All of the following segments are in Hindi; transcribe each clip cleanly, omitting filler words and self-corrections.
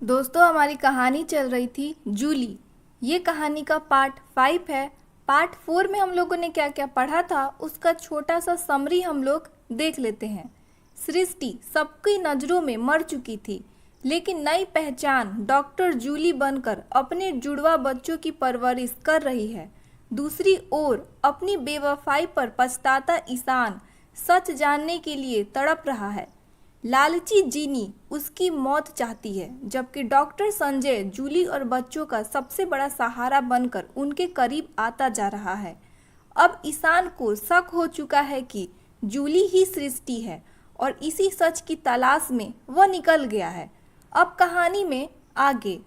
दोस्तों, हमारी कहानी चल रही थी जूली। ये कहानी का पार्ट 5 है। पार्ट 4 में हम लोगों ने क्या क्या पढ़ा था उसका छोटा सा समरी हम लोग देख लेते हैं। सृष्टि सबकी नज़रों में मर चुकी थी, लेकिन नई पहचान डॉक्टर जूली बनकर अपने जुड़वा बच्चों की परवरिश कर रही है। दूसरी ओर अपनी बेवफाई पर पछताता ईशान सच जानने के लिए तड़प रहा है। लालची जीनी उसकी मौत चाहती है, जबकि डॉक्टर संजय जूली और बच्चों का सबसे बड़ा सहारा बनकर उनके करीब आता जा रहा है। अब ईशान को शक हो चुका है कि जूली ही सृष्टि है और इसी सच की तलाश में वह निकल गया है। अब कहानी में आगे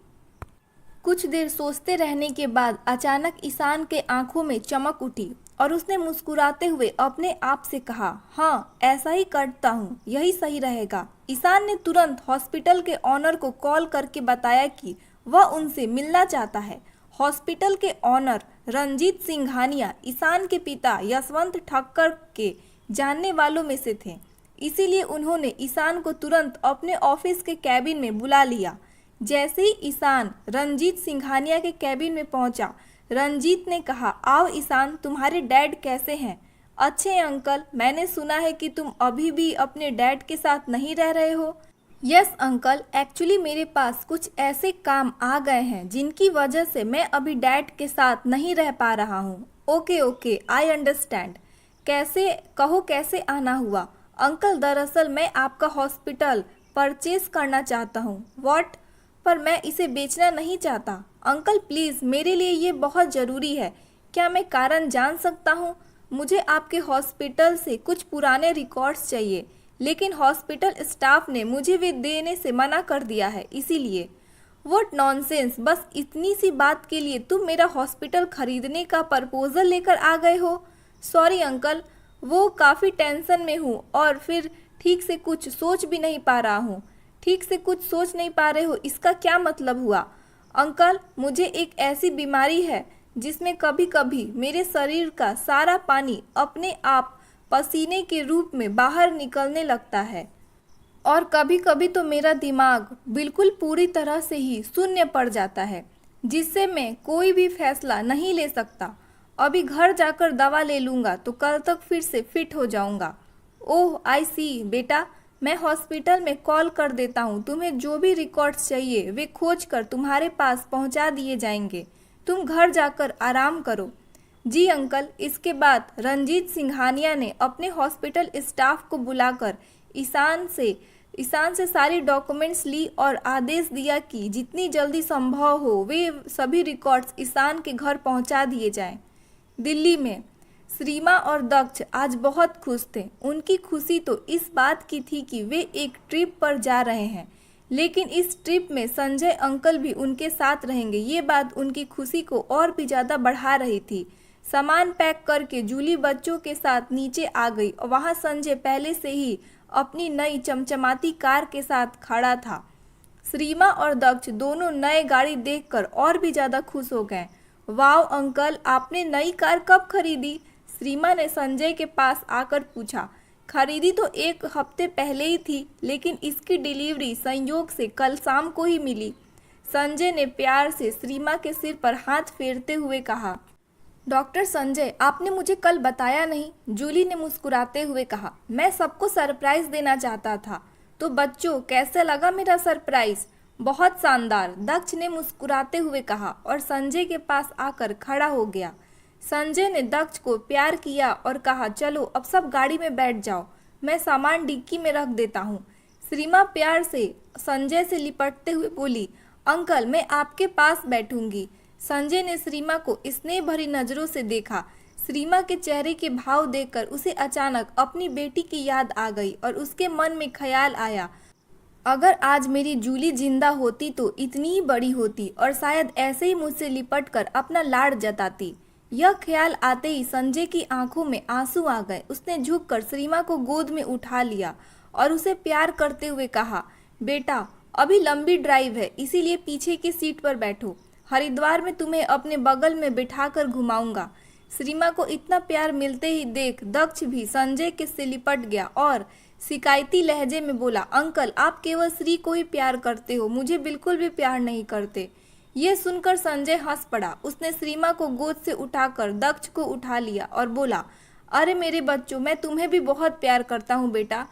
कुछ देर सोचते रहने के बाद अचानक ईशान के आंखों में चमक उठी और उसने मुस्कुराते हुए अपने आप से कहा, हाँ ऐसा ही करता हूँ, यही सही रहेगा। ईशान ने तुरंत हॉस्पिटल के ऑनर को कॉल करके बताया कि वह उनसे मिलना चाहता है। हॉस्पिटल के ऑनर रंजीत सिंघानिया ईशान के पिता यशवंत ठक्कर के जानने वालों में से थे, इसीलिए उन्होंने ईशान को तुरंत अपने ऑफिस के कैबिन में बुला लिया। जैसे ही ईशान रंजीत सिंघानिया के कैबिन में पहुंचा, रंजीत ने कहा, आओ ईशान, तुम्हारे डैड कैसे हैं? अच्छे हैं अंकल, मैंने सुना है कि तुम अभी भी अपने डैड के साथ नहीं रह रहे हो। यस अंकल, एक्चुअली मेरे पास कुछ ऐसे काम आ गए हैं जिनकी वजह से मैं अभी डैड के साथ नहीं रह पा रहा हूँ। Okay okay, I understand. कैसे कहो, कैसे आना हुआ? अंकल दरअसल मैं आपका हॉस्पिटल परचेज करना चाहता हूँ। व्हाट? पर मैं इसे बेचना नहीं चाहता। अंकल प्लीज़, मेरे लिए ये बहुत ज़रूरी है। क्या मैं कारण जान सकता हूँ? मुझे आपके हॉस्पिटल से कुछ पुराने रिकॉर्ड्स चाहिए, लेकिन हॉस्पिटल स्टाफ ने मुझे वे देने से मना कर दिया है, इसीलिए। व्हाट नॉनसेंस, बस इतनी सी बात के लिए तुम मेरा हॉस्पिटल खरीदने का प्रपोजल लेकर आ गए हो? सॉरी अंकल, वो काफ़ी टेंशन में हूँ और फिर ठीक से कुछ सोच भी नहीं पा रहा हूँ। ठीक से कुछ सोच नहीं पा रहे हो, इसका क्या मतलब हुआ? अंकल, मुझे एक ऐसी बीमारी है जिसमें कभी कभी मेरे शरीर का सारा पानी अपने आप पसीने के रूप में बाहर निकलने लगता है और कभी कभी तो मेरा दिमाग बिल्कुल पूरी तरह से ही शून्य पड़ जाता है, जिससे मैं कोई भी फैसला नहीं ले सकता। अभी घर जाकर दवा ले लूँगा तो कल तक फिर से फिट हो जाऊँगा। ओह आई सी बेटा, मैं हॉस्पिटल में कॉल कर देता हूँ। तुम्हें जो भी रिकॉर्ड्स चाहिए वे खोज कर तुम्हारे पास पहुँचा दिए जाएंगे। तुम घर जाकर आराम करो। जी अंकल। इसके बाद रंजीत सिंघानिया ने अपने हॉस्पिटल स्टाफ को बुलाकर ईशान से सारी डॉक्यूमेंट्स ली और आदेश दिया कि जितनी जल्दी संभव हो वे सभी रिकॉर्ड्स ईशान के घर पहुँचा दिए जाएं। दिल्ली में श्रीमा और दक्ष आज बहुत खुश थे। उनकी खुशी तो इस बात की थी कि वे एक ट्रिप पर जा रहे हैं, लेकिन इस ट्रिप में संजय अंकल भी उनके साथ रहेंगे। ये बात उनकी खुशी को और भी ज़्यादा बढ़ा रही थी। सामान पैक करके जूली बच्चों के साथ नीचे आ गई और वहाँ संजय पहले से ही अपनी नई चमचमाती कार के साथ खड़ा था। श्रीमा और दक्ष दोनों नए गाड़ी देखकर और भी ज़्यादा खुश हो गए। वाह अंकल, आपने नई कार कब खरीदी? श्रीमा ने संजय के पास आकर पूछा। खरीदी तो एक हफ्ते पहले ही थी, लेकिन इसकी डिलीवरी संयोग से कल शाम को ही मिली। संजय ने प्यार से श्रीमा के सिर पर हाथ फेरते हुए कहा। डॉक्टर संजय, आपने मुझे कल बताया नहीं, जूली ने मुस्कुराते हुए कहा। मैं सबको सरप्राइज देना चाहता था। तो बच्चों, कैसा लगा मेरा सरप्राइज? बहुत शानदार, दक्ष ने मुस्कुराते हुए कहा और संजय के पास आकर खड़ा हो गया। संजय ने दक्ष को प्यार किया और कहा, चलो अब सब गाड़ी में बैठ जाओ, मैं सामान डिक्की में रख देता हूँ। श्रीमा प्यार से संजय से लिपटते हुए बोली, अंकल मैं आपके पास बैठूंगी। संजय ने श्रीमा को स्नेह भरी नज़रों से देखा। श्रीमा के चेहरे के भाव देखकर उसे अचानक अपनी बेटी की याद आ गई और उसके मन में ख्याल आया, अगर आज मेरी जूली जिंदा होती तो इतनी ही बड़ी होती और शायद ऐसे ही मुझसे लिपट कर अपना लाड़ जताती। यह ख्याल आते ही संजय की आंखों में आंसू आ गए। उसने झुककर श्रीमा को गोद में उठा लिया और उसे प्यार करते हुए कहा, बेटा अभी लंबी ड्राइव है, इसीलिए पीछे की सीट पर बैठो। हरिद्वार में तुम्हें अपने बगल में बिठाकर घुमाऊंगा। श्रीमा को इतना प्यार मिलते ही देख दक्ष भी संजय के से लिपट गया और शिकायती लहजे में बोला, अंकल आप केवल श्री को ही प्यार करते हो, मुझे बिल्कुल भी प्यार नहीं करते। ये सुनकर संजय हंस पड़ा। उसने श्रीमा को गोद से उठाकर दक्ष को उठा लिया और बोला, अरे मेरे बच्चों, मैं तुम्हें भी बहुत प्यार करता हूँ बेटा।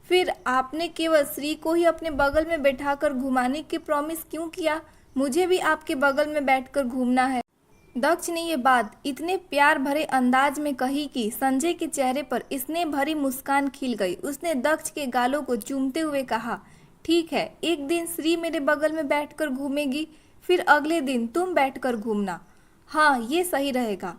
फिर आपने केवल श्री को ही अपने बगल में बैठाकर घुमाने की प्रॉमिस क्यों किया? मुझे भी आपके बगल में बैठकर घूमना है। दक्ष ने ये बात इतने प्यार भरे अंदाज में कही कि संजय के चेहरे पर स्नेह भरी मुस्कान खिल गई। उसने दक्ष के गालों को चूमते हुए कहा, ठीक है, एक दिन श्री मेरे बगल में बैठकर घूमेगी, फिर अगले दिन तुम बैठकर घूमना। हाँ, ये सही रहेगा।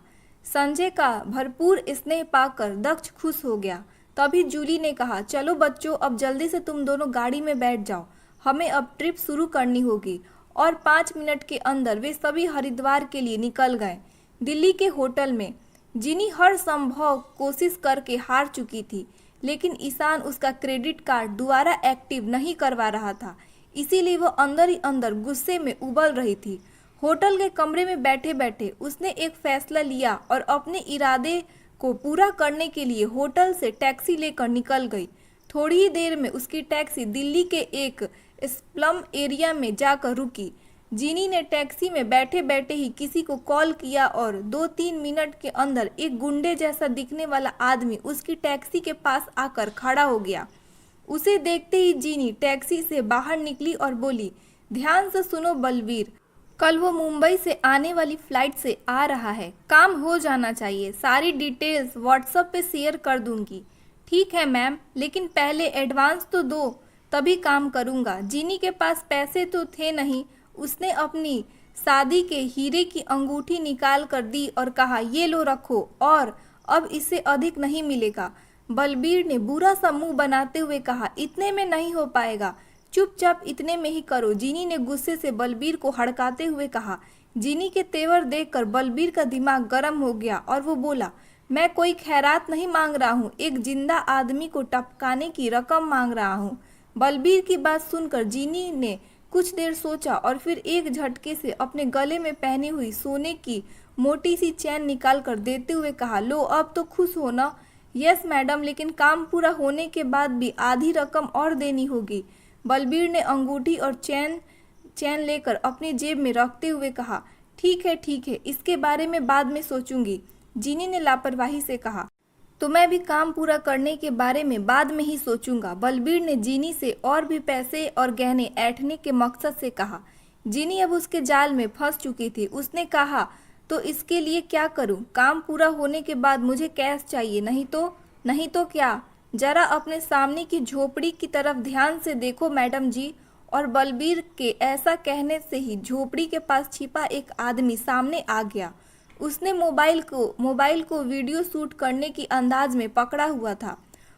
संजय का भरपूर स्नेह पाकर दक्ष खुश हो गया। तभी जूली ने कहा, चलो बच्चों, अब जल्दी से तुम दोनों गाड़ी में बैठ जाओ, हमें अब ट्रिप शुरू करनी होगी। और 5 मिनट के अंदर वे सभी हरिद्वार के लिए निकल गए। दिल्ली के होटल में जिनी हर संभव कोशिश करके हार चुकी थी, लेकिन ईशान उसका क्रेडिट कार्ड दोबारा एक्टिव नहीं करवा रहा था, इसीलिए वो अंदर ही अंदर गुस्से में उबल रही थी। होटल के कमरे में बैठे बैठे उसने एक फैसला लिया और अपने इरादे को पूरा करने के लिए होटल से टैक्सी लेकर निकल गई। थोड़ी ही देर में उसकी टैक्सी दिल्ली के एक स्लम एरिया में जाकर रुकी। जीनी ने टैक्सी में बैठे बैठे ही किसी को कॉल किया और 2-3 मिनट के अंदर एक गुंडे जैसा दिखने वाला आदमी उसकी टैक्सी के पास आकर खड़ा हो गया। उसे देखते ही जीनी टैक्सी से बाहर निकली और बोली, ध्यान से सुनो बलवीर, कल वो मुंबई से आने वाली फ्लाइट से आ रहा है, काम हो जाना चाहिए, सारी डिटेल्स व्हाट्सएप पे शेयर कर दूंगी। ठीक है मैम, लेकिन पहले एडवांस तो दो, तभी काम करूंगा। जीनी के पास पैसे तो थे नहीं। उसने अपनी शादी के हीरे की अंगूठी निकाल कर दी और कहा, ये लो रखो, और अब इससे अधिक नहीं मिलेगा। बलबीर ने बुरा सा मुंह बनाते हुए कहा, इतने में नहीं हो पाएगा, चुपचाप इतने में ही करो। जीनी ने गुस्से से बलबीर को हड़काते हुए कहा। जीनी के तेवर देखकर बलबीर का दिमाग गर्म हो गया और वो बोला, मैं कोई खैरात नहीं मांग रहा हूँ, एक जिंदा आदमी को टपकाने की रकम मांग रहा हूँ। बलबीर की बात सुनकर जीनी ने कुछ देर सोचा और फिर एक झटके से अपने गले में पहनी हुई सोने की मोटी सी चैन निकाल कर देते हुए कहा, लो अब तो खुश हो ना? यस मैडम, लेकिन काम पूरा होने के बाद भी आधी रकम और देनी होगी। बलबीर ने अंगूठी और चैन लेकर अपनी जेब में रखते हुए कहा, ठीक है, इसके बारे में बाद में सोचूंगी। जीनी ने लापरवाही से कहा, तो मैं भी काम पूरा करने के बारे में बाद में ही सोचूंगा। बलबीर ने जीनी से और भी पैसे और गहने ऐंठने के मकसद से कहा। जीनी अब उसके जाल में फंस चुकी थी। उसने कहा, तो इसके लिए क्या करूं? काम पूरा होने के बाद मुझे कैश चाहिए, नहीं तो क्या? जरा अपने सामने की झोपड़ी की तरफ ध्यान से देखो मैडम जी। और बलबीर के ऐसा कहने से ही झोपड़ी के पास छिपा एक आदमी सामने आ गया। उसने मोबाइल को वीडियो शूट करने की अंदाज में पकड़ा हुआ था।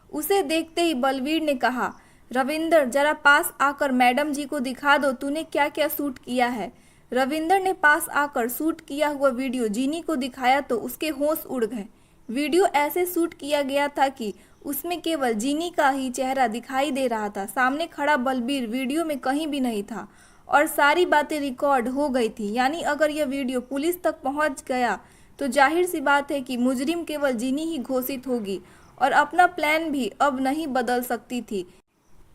उसे देखते ही बलबीर ने कहा, रविंदर जरा पास आकर मैडम जी को दिखा दो तूने क्या क्या शूट किया है। रविंदर ने पास आकर शूट किया हुआ वीडियो जीनी को दिखाया तो उसके होश उड़ गए। वीडियो ऐसे शूट किया गया था कि उसमें केवल जीनी का ही चेहरा दिखाई दे रहा था। सामने खड़ा बलबीर वीडियो में कहीं भी नहीं था और सारी बातें रिकॉर्ड हो गई थी। यानी अगर यह वीडियो पुलिस तक पहुंच गया तो जाहिर सी बात है कि मुजरिम केवल जीनी ही घोषित होगी और अपना प्लान भी अब नहीं बदल सकती थी,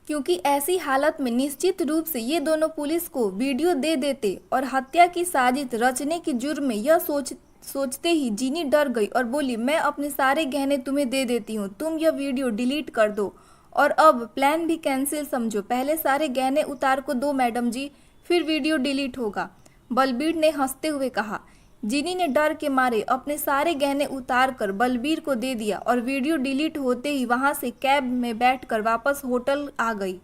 क्योंकि ऐसी हालत में निश्चित रूप से ये दोनों पुलिस को वीडियो दे देते और हत्या की साजिश रचने के जुर्म में यह सोचते ही जीनी डर गई और बोली, मैं अपने सारे गहने तुम्हें दे देती हूँ, तुम यह वीडियो डिलीट कर दो और अब प्लान भी कैंसिल समझो। पहले सारे गहने उतार को दो मैडम जी, फिर वीडियो डिलीट होगा। बलबीर ने हंसते हुए कहा। जीनी ने डर के मारे अपने सारे गहने उतार कर बलबीर को दे दिया और वीडियो डिलीट होते ही वहां से कैब में बैठकर वापस होटल आ गई।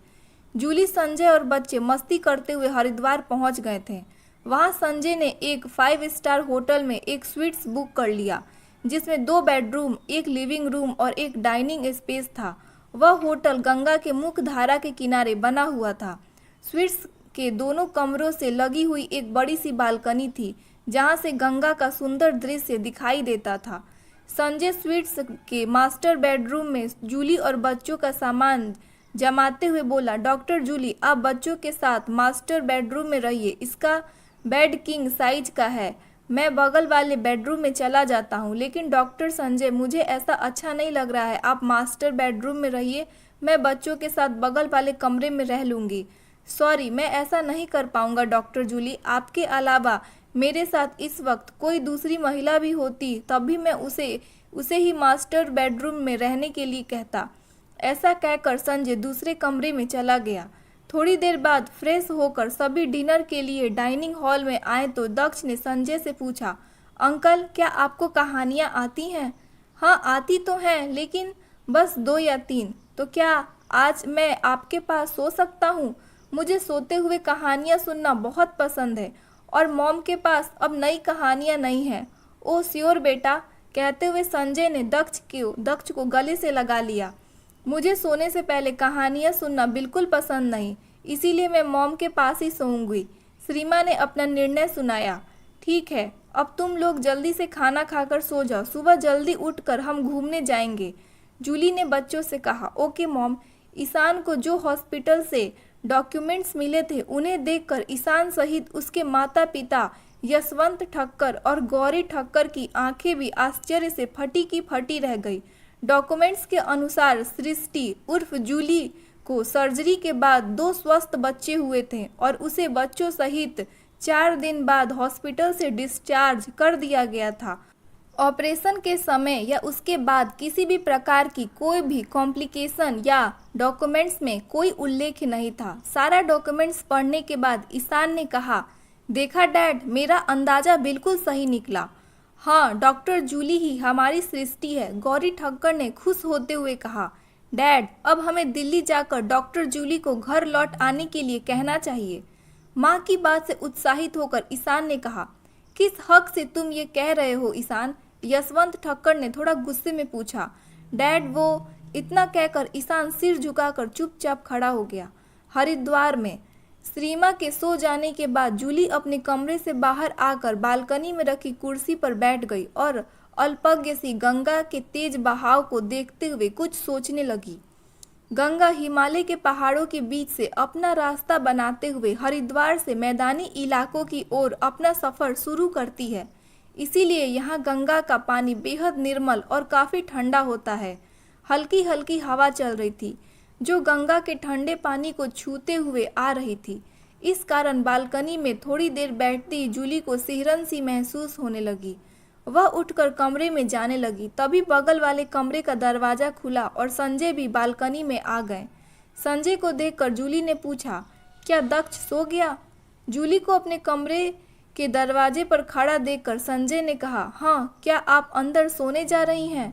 जूली, संजय और बच्चे मस्ती करते हुए हरिद्वार पहुंच गए थे। वहां संजय ने एक 5 स्टार होटल में एक स्वीट्स बुक कर लिया, जिसमें 2 बेडरूम, एक लिविंग रूम और एक डाइनिंग स्पेस था। वह होटल गंगा के मुख्य धारा के किनारे बना हुआ था। स्वीट्स के दोनों कमरों से लगी हुई एक बड़ी सी बालकनी थी, जहां से गंगा का सुंदर दृश्य दिखाई देता था। संजय स्वीट्स के मास्टर बेडरूम में जूली और बच्चों का सामान जमाते हुए बोला, डॉक्टर जूली, आप बच्चों के साथ मास्टर बेडरूम में रहिए, इसका बेड किंग साइज का है। मैं बगल वाले बेडरूम में चला जाता हूँ। लेकिन डॉक्टर संजय, मुझे ऐसा अच्छा नहीं लग रहा है, आप मास्टर बेडरूम में रहिए, मैं बच्चों के साथ बगल वाले कमरे में रह लूँगी। सॉरी, मैं ऐसा नहीं कर पाऊँगा डॉक्टर जूली। आपके अलावा मेरे साथ इस वक्त कोई दूसरी महिला भी होती तब भी मैं उसे ही मास्टर बेडरूम में रहने के लिए कहता। ऐसा कहकर संजय दूसरे कमरे में चला गया। थोड़ी देर बाद फ्रेश होकर सभी डिनर के लिए डाइनिंग हॉल में आए तो दक्ष ने संजय से पूछा, अंकल क्या आपको कहानियाँ आती हैं? हाँ आती तो हैं, लेकिन बस 2 या 3। तो क्या आज मैं आपके पास सो सकता हूँ? मुझे सोते हुए कहानियाँ सुनना बहुत पसंद है और मॉम के पास अब नई कहानियाँ नहीं हैं। ओह श्योर बेटा, कहते हुए संजय ने दक्ष को गले से लगा लिया। मुझे सोने से पहले कहानियाँ सुनना बिल्कुल पसंद नहीं, इसीलिए मैं मॉम के पास ही सोऊंगी। श्रीमा ने अपना निर्णय सुनाया। ठीक है, अब तुम लोग जल्दी से खाना खाकर सो जाओ, सुबह जल्दी उठकर हम घूमने जाएंगे। जूली ने बच्चों से कहा। Okay mom. ईशान को जो हॉस्पिटल से डॉक्यूमेंट्स मिले थे उन्हें देखकर ईशान सहित उसके माता पिता यशवंत ठक्कर और गौरी ठक्कर की आंखें भी आश्चर्य से फटी की फटी रह गई। डॉक्यूमेंट्स के अनुसार सृष्टि उर्फ जूली को सर्जरी के बाद 2 स्वस्थ बच्चे हुए थे और उसे बच्चों सहित 4 दिन बाद हॉस्पिटल से डिस्चार्ज कर दिया गया था। ऑपरेशन के समय या उसके बाद किसी भी प्रकार की कोई भी कॉम्प्लिकेशन या डॉक्यूमेंट्स में कोई उल्लेख नहीं था। सारा डॉक्यूमेंट्स पढ़ने के बाद ईशान ने कहा, देखा डैड, मेरा अंदाजा बिल्कुल सही निकला। हाँ, डॉक्टर जूली ही हमारी सृष्टि है, गौरी ठक्कर ने खुश होते हुए कहा। डैड, अब हमें दिल्ली जाकर डॉक्टर जूली को घर लौट आने के लिए कहना चाहिए। माँ की बात से उत्साहित होकर ईशान ने कहा। किस हक से तुम ये कह रहे हो ईशान? यशवंत ठक्कर ने थोड़ा गुस्से में पूछा। डैड वो, इतना कहकर ईशान सिर झुकाकर चुपचाप खड़ा हो गया। हरिद्वार में श्रीमा के सो जाने के बाद जूली अपने कमरे से बाहर आकर बालकनी में रखी कुर्सी पर बैठ गई और अल्पज्ञ सी गंगा के तेज बहाव को देखते हुए कुछ सोचने लगी। गंगा हिमालय के पहाड़ों के बीच से अपना रास्ता बनाते हुए हरिद्वार से मैदानी इलाकों की ओर अपना सफर शुरू करती है। इसीलिए यहाँ गंगा का पानी बेहद निर्मल और काफ़ी ठंडा होता है। हल्की हल्की हवा चल रही थी जो गंगा के ठंडे पानी को छूते हुए आ रही थी। इस कारण बालकनी में थोड़ी देर बैठती जूली को सिहरन सी महसूस होने लगी। वह उठकर कमरे में जाने लगी। तभी बगल वाले कमरे का दरवाज़ा खुला और संजय भी बालकनी में आ गए। संजय को देखकर जूली ने पूछा, क्या दक्ष सो गया? जूली को अपने कमरे के दरवाजे पर खड़ा देखकर संजय ने कहा, हाँ, क्या आप अंदर सोने जा रही हैं?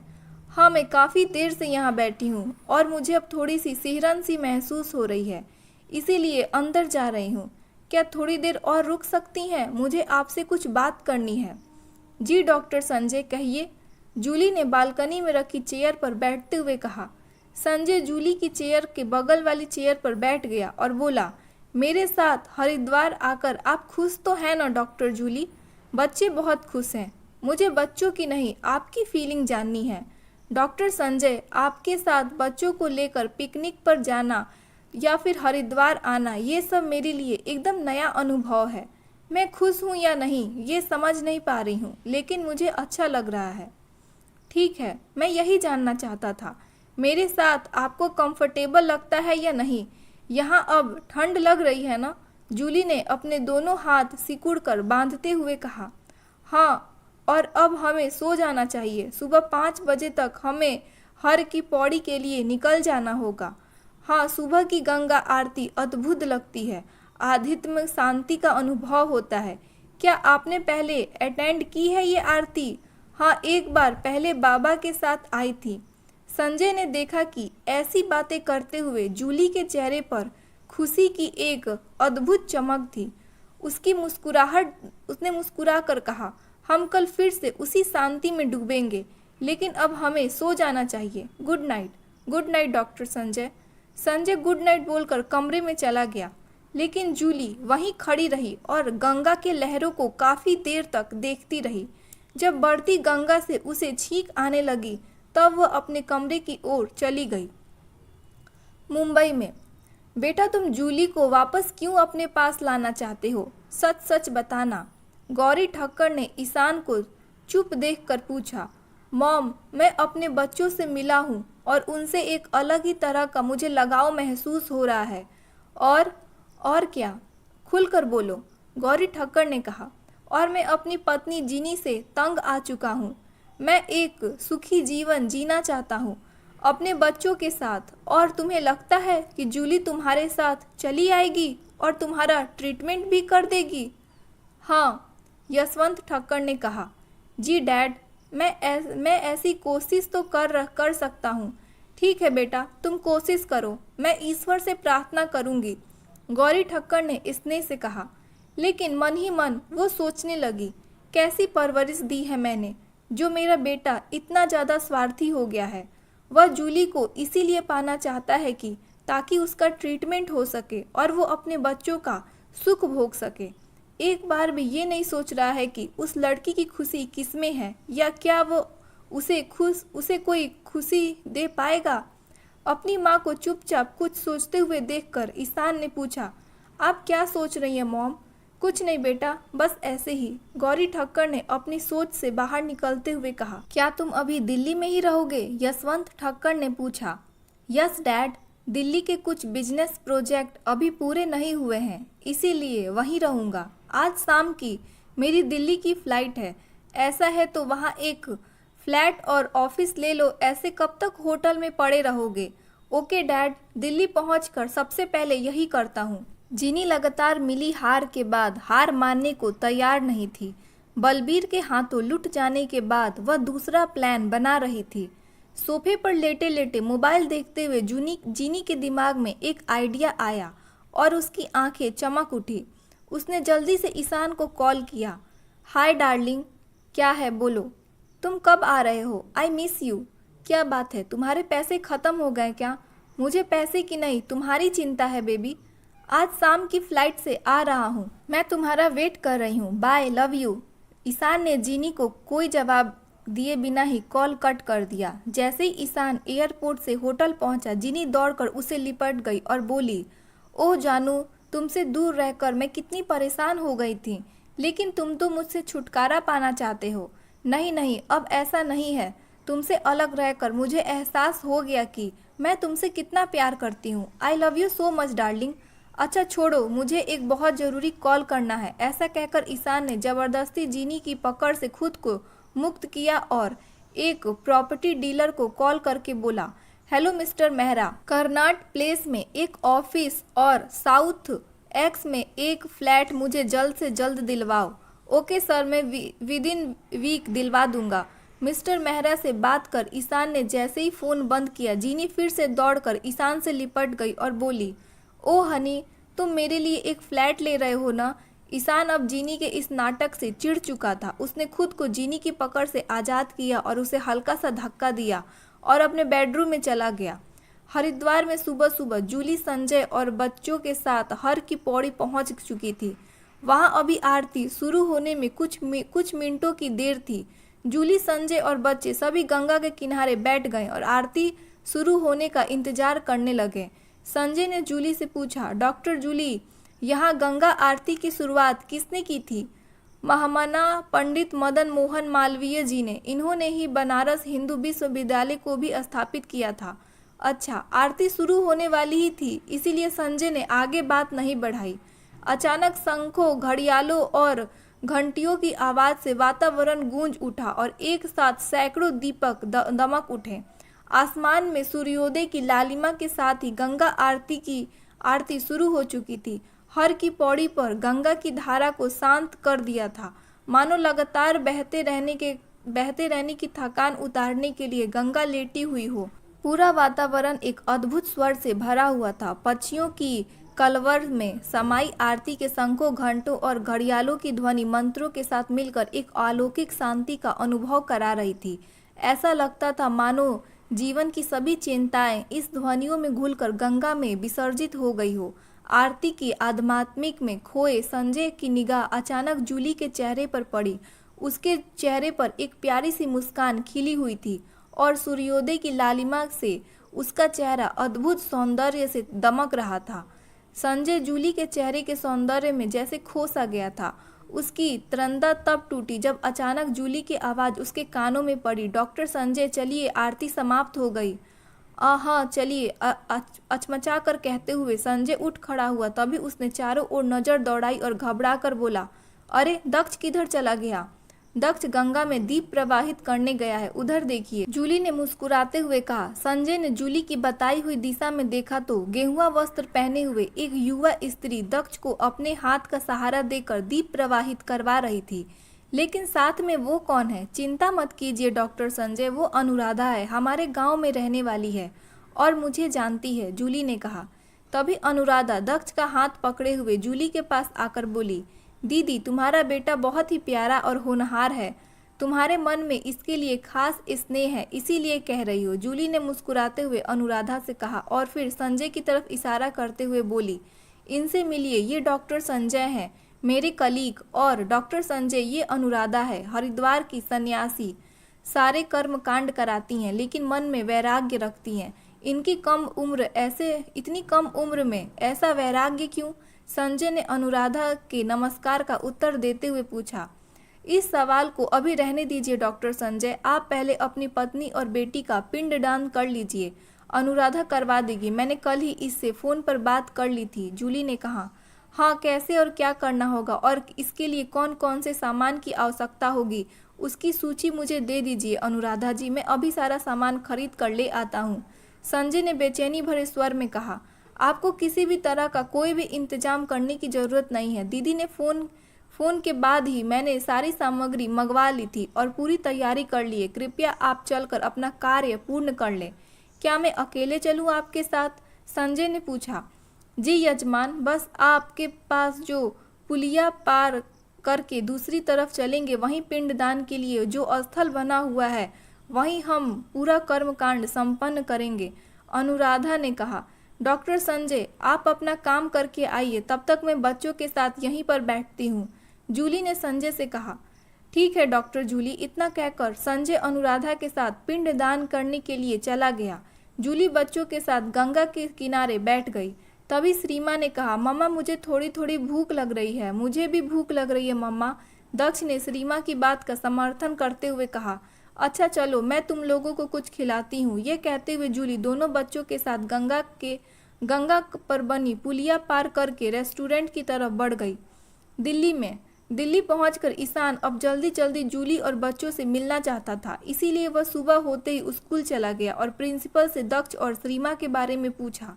हाँ, मैं काफ़ी देर से यहाँ बैठी हूँ और मुझे अब थोड़ी सी सिहरन सी महसूस हो रही है, इसीलिए अंदर जा रही हूँ। क्या थोड़ी देर और रुक सकती हैं? मुझे आपसे कुछ बात करनी है। जी डॉक्टर संजय, कहिए, जूली ने बालकनी में रखी चेयर पर बैठते हुए कहा। संजय जूली की चेयर के बगल वाली चेयर पर बैठ गया और बोला, मेरे साथ हरिद्वार आकर आप खुश तो हैं ना डॉक्टर जूली? बच्चे बहुत खुश हैं। मुझे बच्चों की नहीं, आपकी फीलिंग जाननी है। डॉक्टर संजय, आपके साथ बच्चों को लेकर पिकनिक पर जाना या फिर हरिद्वार आना, ये सब मेरे लिए एकदम नया अनुभव है। मैं खुश हूँ या नहीं ये समझ नहीं पा रही हूँ, लेकिन मुझे अच्छा लग रहा है। ठीक है, मैं यही जानना चाहता था, मेरे साथ आपको कंफर्टेबल लगता है या नहीं? यहाँ अब ठंड लग रही है ना? जूली ने अपने दोनों हाथ सिकुड़कर बांधते हुए कहा। हाँ, और अब हमें सो जाना चाहिए। सुबह 5 बजे तक हमें हर की पौड़ी के लिए निकल जाना होगा। हाँ, सुबह की गंगा आरती अद्भुत लगती है, आध्यात्मिक शांति का अनुभव होता है। क्या आपने पहले अटेंड की है ये आरती? हाँ, एक बार पहले बाबा के साथ आई थी। संजय ने देखा कि ऐसी बातें करते हुए जूली के चेहरे पर खुशी की एक अद्भुत चमक थी। उसने मुस्कुराकर कहा, हम कल फिर से उसी शांति में डूबेंगे, लेकिन अब हमें सो जाना चाहिए। Good night. Good night doctor Sanjay. Sanjay good night बोलकर कमरे में चला गया, लेकिन जूली वहीं खड़ी रही और गंगा के लहरों को काफ़ी देर तक देखती रही। जब बढ़ती गंगा से उसे छींक आने लगी तब वह अपने कमरे की ओर चली गई। मुंबई में, बेटा तुम जूली को वापस क्यों अपने पास लाना चाहते हो? सच सच बताना। गौरी ठक्कर ने ईशान को चुप देखकर पूछा। मॉम, मैं अपने बच्चों से मिला हूँ और उनसे एक अलग ही तरह का मुझे लगाव महसूस हो रहा है। और क्या? खुलकर बोलो, गौरी ठक्कर ने कहा। और मैं अपनी पत्नी जिनी से तंग आ चुका हूँ। मैं एक सुखी जीवन जीना चाहता हूँ अपने बच्चों के साथ। और तुम्हें लगता है कि जूली तुम्हारे साथ चली आएगी और तुम्हारा ट्रीटमेंट भी कर देगी? हाँ, यशवंत ठक्कर ने कहा। जी डैड, मैं ऐसी कोशिश तो कर सकता हूँ। ठीक है बेटा, तुम कोशिश करो, मैं ईश्वर से प्रार्थना करूँगी, गौरी ठक्कर ने स्नेह से कहा। लेकिन मन ही मन वो सोचने लगी, कैसी परवरिश दी है मैंने, जो मेरा बेटा इतना ज़्यादा स्वार्थी हो गया है। वह जूली को इसीलिए पाना चाहता है कि ताकि उसका ट्रीटमेंट हो सके और वो अपने बच्चों का सुख भोग सके। एक बार भी ये नहीं सोच रहा है कि उस लड़की की खुशी किसमें है या क्या वो उसे कोई खुशी दे पाएगा। अपनी माँ को चुपचाप कुछ सोचते हुए देखकर ईशान ने पूछा, आप क्या सोच रही हैं मॉम? कुछ नहीं बेटा, बस ऐसे ही, गौरी ठक्कर ने अपनी सोच से बाहर निकलते हुए कहा। क्या तुम अभी दिल्ली में ही रहोगे? यशवंत ठक्कर ने पूछा। यस डैड, दिल्ली के कुछ बिजनेस प्रोजेक्ट अभी पूरे नहीं हुए हैं, इसीलिए वहीं रहूँगा। आज शाम की मेरी दिल्ली की फ़्लाइट है। ऐसा है तो वहाँ एक फ्लैट और ऑफिस ले लो, ऐसे कब तक होटल में पड़े रहोगे? ओके डैड, दिल्ली पहुंचकर सबसे पहले यही करता हूँ। जिनी लगातार मिली हार के बाद हार मानने को तैयार नहीं थी। बलबीर के हाथों लुट जाने के बाद वह दूसरा प्लान बना रही थी। सोफे पर लेटे लेटे मोबाइल देखते हुए जिनी के दिमाग में एक आइडिया आया और उसकी आंखें चमक उठी। उसने जल्दी से ईशान को कॉल किया। हाय डार्लिंग, क्या है बोलो, तुम कब आ रहे हो? I miss you. क्या बात है, तुम्हारे पैसे ख़त्म हो गए क्या? मुझे पैसे की नहीं, तुम्हारी चिंता है बेबी। आज शाम की फ़्लाइट से आ रहा हूँ, मैं तुम्हारा वेट कर रही हूँ, बाय, लव यू। ईशान ने जिनी को कोई जवाब दिए बिना ही कॉल कट कर दिया। जैसे ही ईशान एयरपोर्ट से होटल पहुंचा, जिनी दौड़कर उसे लिपट गई और बोली, ओह जानू, तुमसे दूर रहकर मैं कितनी परेशान हो गई थी, लेकिन तुम तो मुझसे छुटकारा पाना चाहते हो। नहीं नहीं, अब ऐसा नहीं है। तुमसे अलग रहकर मुझे एहसास हो गया कि मैं तुमसे कितना प्यार करती हूँ। I love you so much darling. अच्छा छोड़ो, मुझे एक बहुत ज़रूरी कॉल करना है। ऐसा कहकर ईशान ने ज़बरदस्ती जिनी की पकड़ से खुद को मुक्त किया और एक प्रॉपर्टी डीलर को कॉल करके बोला, hello mister Mehra, Karnat place में एक ऑफिस और साउथ एक्स में एक फ्लैट मुझे जल्द से जल्द दिलवाओ। ओके सर, मैं विद इन वीक दिलवा दूंगा। मिस्टर मेहरा से बात कर ईशान ने जैसे ही फ़ोन बंद किया, जिनी फिर से दौड़कर ईशान से लिपट गई और बोली, ओह हनी, तुम मेरे लिए एक फ़्लैट ले रहे हो ना? ईशान अब जिनी के इस नाटक से चिढ़ चुका था। उसने खुद को जिनी की पकड़ से आज़ाद किया और उसे हल्का सा धक्का दिया और अपने बेडरूम में चला गया। हरिद्वार में सुबह सुबह जूली संजय और बच्चों के साथ हर की पौड़ी पहुंच चुकी थी। वहां अभी आरती शुरू होने में कुछ मिनटों की देर थी। जूली, संजय और बच्चे सभी गंगा के किनारे बैठ गए और आरती शुरू होने का इंतजार करने लगे। संजय ने जूली से पूछा, डॉक्टर जूली, यहाँ गंगा आरती की शुरुआत किसने की थी? महामना पंडित मदन मोहन मालवीय जी ने। इन्होंने ही बनारस हिंदू विश्वविद्यालय को भी स्थापित किया था। अच्छा, आरती शुरू होने वाली ही थी, इसीलिए संजय ने आगे बात नहीं बढ़ाई। अचानक शंखों, घड़ियालों और घंटियों की आवाज़ से वातावरण गूंज उठा और एक साथ सैकड़ों दीपक दमक उठे। आसमान में सूर्योदय की लालिमा के साथ ही गंगा आरती की आरती शुरू हो चुकी थी। हर की पौड़ी पर गंगा की धारा को शांत कर दिया था, मानो लगातार बहते रहने की थकान उतारने के लिए गंगा लेटी हुई हो। पूरा वातावरण एक अद्भुत स्वर से भरा हुआ था। पक्षियों की कलरव में समाई आरती के शंखों, घंटों और घड़ियालों की ध्वनि मंत्रों के साथ मिलकर एक अलौकिक शांति का अनुभव करा रही थी। ऐसा लगता था मानो जीवन की सभी चिंताएं इस ध्वनियों में घुलकर गंगा में विसर्जित हो गई हो। आरती की आध्यात्मिक में खोए संजय की निगाह अचानक जूली के चेहरे पर पड़ी। उसके चेहरे पर एक प्यारी सी मुस्कान खिली हुई थी और सूर्योदय की लालिमा से उसका चेहरा अद्भुत सौंदर्य से दमक रहा था। संजय जूली के चेहरे के सौंदर्य में जैसे खो सा गया था। उसकी तरंदा तब टूटी जब अचानक जूली की आवाज़ उसके कानों में पड़ी, डॉक्टर संजय, चलिए, आरती समाप्त हो गई। हाँ चलिए, अचमचा कर कहते हुए संजय उठ खड़ा हुआ। तभी उसने चारों ओर नजर दौड़ाई और घबरा कर बोला, अरे दक्ष किधर चला गया? दक्ष गंगा में दीप प्रवाहित करने गया है, उधर देखिए, जूली ने मुस्कुराते हुए कहा। संजय ने जूली की बताई हुई दिशा में देखा तो गेहुआ वस्त्र पहने हुए एक युवा स्त्री दक्ष को अपने हाथ का सहारा देकर दीप प्रवाहित करवा रही थी। लेकिन साथ में वो कौन है? चिंता मत कीजिए डॉक्टर संजय, वो अनुराधा है, हमारे गांव में रहने वाली है और मुझे जानती है, जूली ने कहा। तभी अनुराधा दक्ष का हाथ पकड़े हुए जूली के पास आकर बोली, दीदी तुम्हारा बेटा बहुत ही प्यारा और होनहार है, तुम्हारे मन में इसके लिए खास स्नेह है, इसीलिए कह रही हो, जूली ने मुस्कुराते हुए अनुराधा से कहा और फिर संजय की तरफ इशारा करते हुए बोली, इनसे मिलिए, ये डॉक्टर संजय हैं, मेरे कलीग। और डॉक्टर संजय, ये अनुराधा है, हरिद्वार की सन्यासी, सारे कर्म कांड कराती हैं लेकिन मन में वैराग्य रखती हैं। इतनी कम उम्र में ऐसा वैराग्य क्यों? संजय ने अनुराधा के नमस्कार का उत्तर देते हुए पूछा। इस सवाल को अभी रहने दीजिए डॉक्टर संजय, आप पहले अपनी पत्नी और बेटी का पिंडदान कर लीजिए, अनुराधा करवा देगी, मैंने कल ही इससे फ़ोन पर बात कर ली थी, जूली ने कहा। हाँ, कैसे और क्या करना होगा और इसके लिए कौन कौन से सामान की आवश्यकता होगी, उसकी सूची मुझे दे दीजिए अनुराधा जी, मैं अभी सारा सामान खरीद कर ले आता हूँ, संजय ने बेचैनी भरे स्वर में कहा। आपको किसी भी तरह का कोई भी इंतजाम करने की ज़रूरत नहीं है, दीदी ने फ़ोन के बाद ही मैंने सारी सामग्री मंगवा ली थी और पूरी तैयारी कर ली है, कृपया आप चलकर अपना कार्य पूर्ण कर लें। क्या मैं अकेले चलूँ आपके साथ? संजय ने पूछा। जी यजमान, बस आपके पास जो पुलिया पार करके दूसरी तरफ चलेंगे वहीं पिंडदान के लिए जो स्थल बना हुआ है वहीं हम पूरा कर्मकांड संपन्न करेंगे, अनुराधा ने कहा। डॉक्टर संजय, आप अपना काम करके आइए, तब तक मैं बच्चों के साथ यहीं पर बैठती हूँ, जूली ने संजय से कहा। ठीक है डॉक्टर जूली, इतना कहकर संजय अनुराधा के साथ पिंडदान करने के लिए चला गया। जूली बच्चों के साथ गंगा के किनारे बैठ गई। तभी श्रीमा ने कहा, मम्मा मुझे थोड़ी थोड़ी भूख लग रही है। मुझे भी भूख लग रही है मम्मा, दक्ष ने श्रीमा की बात का समर्थन करते हुए कहा। अच्छा चलो, मैं तुम लोगों को कुछ खिलाती हूँ। ये कहते हुए जूली दोनों बच्चों के साथ गंगा पर बनी पुलिया पार करके रेस्टोरेंट की तरफ बढ़ गई। दिल्ली पहुंचकर ईशान अब जल्दी जल्दी जूली और बच्चों से मिलना चाहता था, इसीलिए वह सुबह होते ही स्कूल चला गया और प्रिंसिपल से दक्ष और श्रीमा के बारे में पूछा।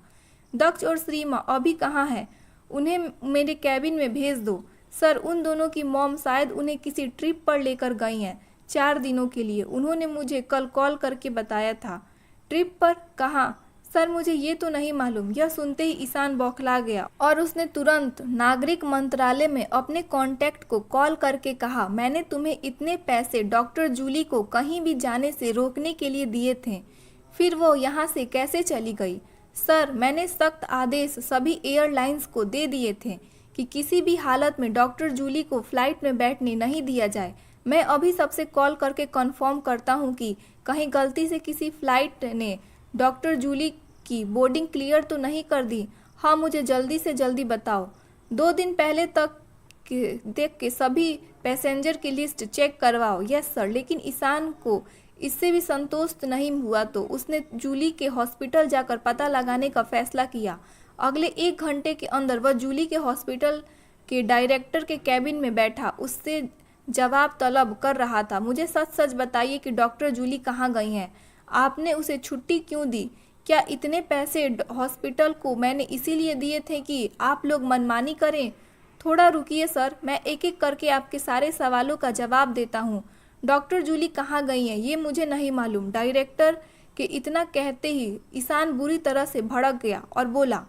दक्ष और श्रीमा अभी कहाँ हैं? उन्हें मेरे कैबिन में भेज दो। सर, उन दोनों की मॉम शायद उन्हें किसी ट्रिप पर लेकर गई हैं, 4 दिनों के लिए, उन्होंने मुझे कल कॉल करके बताया था। ट्रिप पर? कहाँ? सर, मुझे ये तो नहीं मालूम। यह सुनते ही ईशान बौखला गया और उसने तुरंत नागरिक मंत्रालय में अपने कॉन्टैक्ट को कॉल करके कहा, मैंने तुम्हें इतने पैसे डॉक्टर जूली को कहीं भी जाने से रोकने के लिए दिए थे, फिर वो यहाँ से कैसे चली गई? सर, मैंने सख्त आदेश सभी एयरलाइंस को दे दिए थे कि किसी भी हालत में डॉक्टर जूली को फ्लाइट में बैठने नहीं दिया जाए। मैं अभी सबसे कॉल करके कंफर्म करता हूँ कि कहीं गलती से किसी फ्लाइट ने डॉक्टर जूली की बोर्डिंग क्लियर तो नहीं कर दी। हाँ, मुझे जल्दी से जल्दी बताओ। 2 दिन पहले तक देख के सभी पैसेंजर की लिस्ट चेक करवाओ। Yes sir. लेकिन ईशान को इससे भी संतुष्ट नहीं हुआ तो उसने जूली के हॉस्पिटल जाकर पता लगाने का फैसला किया। अगले 1 घंटे के अंदर वह जूली के हॉस्पिटल के डायरेक्टर के कैबिन में बैठा उससे जवाब तलब कर रहा था। मुझे सच सच बताइए कि डॉक्टर जूली कहाँ गई हैं? आपने उसे छुट्टी क्यों दी? क्या इतने पैसे हॉस्पिटल को मैंने इसीलिए दिए थे कि आप लोग मनमानी करें? थोड़ा रुकिए सर, मैं एक एक करके आपके सारे सवालों का जवाब देता हूँ। डॉक्टर जूली कहाँ गई हैं ये मुझे नहीं मालूम। डायरेक्टर के इतना कहते ही ईशान बुरी तरह से भड़क गया और बोला,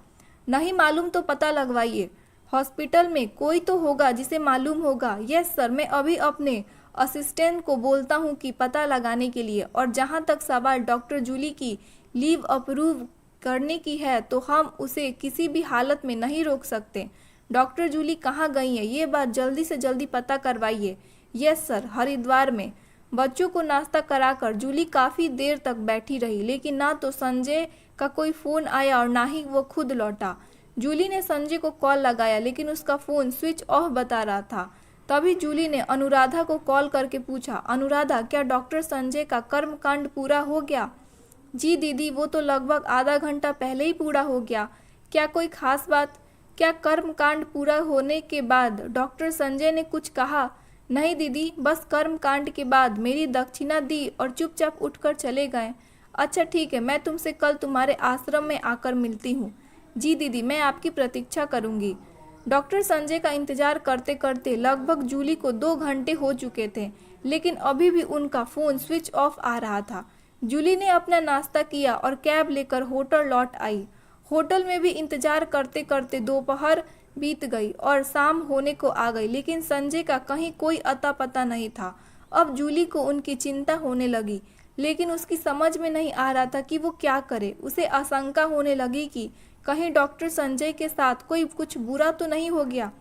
नहीं मालूम तो पता लगवाइए। हॉस्पिटल में कोई तो होगा जिसे मालूम होगा। यस सर, मैं अभी अपने असिस्टेंट को बोलता हूँ कि पता लगाने के लिए। और जहाँ तक सवाल डॉक्टर जूली की लीव अप्रूव करने की है तो हम उसे किसी भी हालत में नहीं रोक सकते। डॉक्टर जूली कहाँ गई है ये बात जल्दी से जल्दी पता करवाइए। यस सर, हरिद्वार में। बच्चों को नाश्ता कराकर जूली काफ़ी देर तक बैठी रही, लेकिन ना तो संजय का कोई फ़ोन आया और ना ही वो खुद लौटा। जूली ने संजय को कॉल लगाया लेकिन उसका फ़ोन स्विच ऑफ बता रहा था। तभी जूली ने अनुराधा को कॉल करके पूछा, अनुराधा क्या डॉक्टर संजय का कर्मकांड पूरा हो गया? जी दीदी, वो तो लगभग आधा घंटा पहले ही पूरा हो गया। क्या कोई खास बात? क्या कर्मकांड पूरा होने के बाद डॉक्टर संजय ने कुछ कहा? नहीं दीदी, बस कर्मकांड के बाद मेरी दक्षिणा दी और चुपचाप उठकर चले गए। अच्छा ठीक है, मैं तुमसे कल तुम्हारे आश्रम में आकर मिलती हूँ। जी दीदी, मैं आपकी प्रतीक्षा करूँगी। डॉक्टर संजय का इंतजार करते करते लगभग जूली को 2 घंटे हो चुके थे, लेकिन अभी भी उनका फ़ोन स्विच ऑफ आ रहा था। जूली ने अपना नाश्ता किया और कैब लेकर होटल लौट आई। होटल में भी इंतजार करते करते दोपहर बीत गई और शाम होने को आ गई, लेकिन संजय का कहीं कोई अता पता नहीं था। अब जूली को उनकी चिंता होने लगी, लेकिन उसकी समझ में नहीं आ रहा था कि वो क्या करे। उसे आशंका होने लगी कि कहीं डॉक्टर संजय के साथ कोई कुछ बुरा तो नहीं हो गया,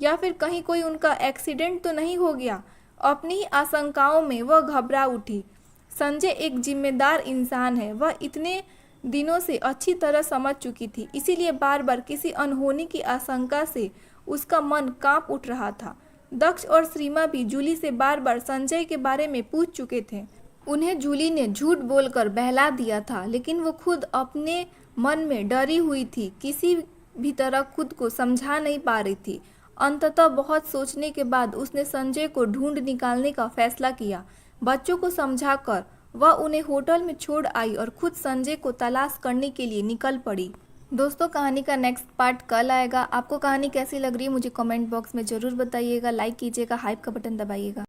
या फिर कहीं कोई उनका एक्सीडेंट तो नहीं हो गया। अपनी ही आशंकाओं में वह घबरा उठी। संजय एक जिम्मेदार इंसान है, वह इतने दिनों से अच्छी तरह समझ चुकी थी, इसीलिए बार बार किसी अनहोनी की आशंका से उसका मन कांप उठ रहा था। दक्ष और श्रीमा भी जूली से बार बार संजय के बारे में पूछ चुके थे। उन्हें जूली ने झूठ बोलकर बहला दिया था, लेकिन वो खुद अपने मन में डरी हुई थी, किसी भी तरह खुद को समझा नहीं पा रही थी। अंततः बहुत सोचने के बाद उसने संजय को ढूंढ निकालने का फैसला किया। बच्चों को समझाकर वह उन्हें होटल में छोड़ आई और खुद संजय को तलाश करने के लिए निकल पड़ी। दोस्तों, कहानी का नेक्स्ट पार्ट कल आएगा। आपको कहानी कैसी लग रही है मुझे कमेंट बॉक्स में ज़रूर बताइएगा। लाइक कीजिएगा, हाइप का बटन दबाइएगा।